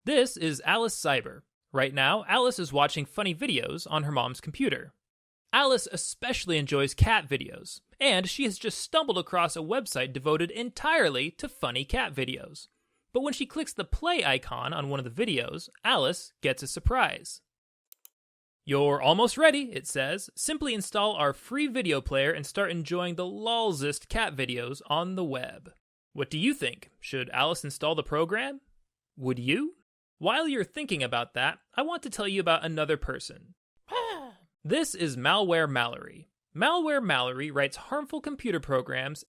This is Alice Cyber. Right now, Alice is watching funny videos on her mom's computer. Alice especially enjoys cat videos, and she has just stumbled across a website devoted entirely to funny cat videos. But when she clicks the play icon on one of the videos, Alice gets a surprise. "You're almost ready," it says. "Simply install our free video player and start enjoying the lolzest cat videos on the web." What do you think? Should Alice install the program? Would you? While you're thinking about that, I want to tell you about another person. This is Malware Mallory. Malware Mallory writes harmful computer programs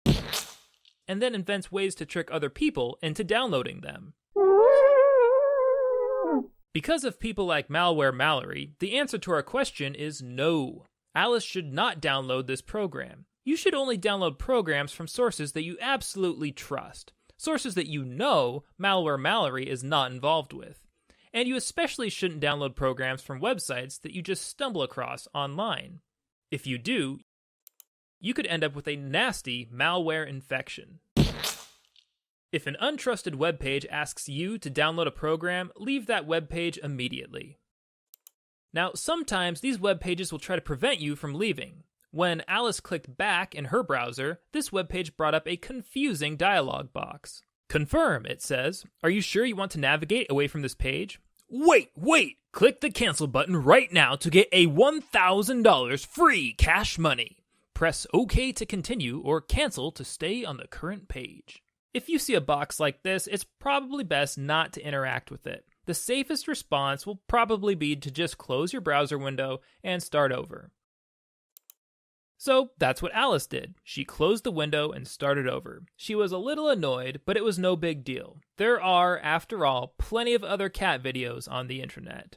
and then invents ways to trick other people into downloading them. Because of people like Malware Mallory, the answer to our question is no. Alice should not download this program. You should only download programs from sources that you absolutely trust, sources that you know Malware Mallory is not involved with. And you especially shouldn't download programs from websites that you just stumble across online. If you do, you could end up with a nasty malware infection. If an untrusted web page asks you to download a program, leave that web page immediately. Now, sometimes these web pages will try to prevent you from leaving. When Alice clicked back in her browser, this web page brought up a confusing dialog box. "Confirm," it says. "Are you sure you want to navigate away from this page?" Wait! Click the cancel button right now to get a $1,000 free cash money. Press OK to continue or cancel to stay on the current page. If you see a box like this, it's probably best not to interact with it. The safest response will probably be to just close your browser window and start over. So that's what Alice did. She closed the window and started over. She was a little annoyed, but it was no big deal. There are, after all, plenty of other cat videos on the internet.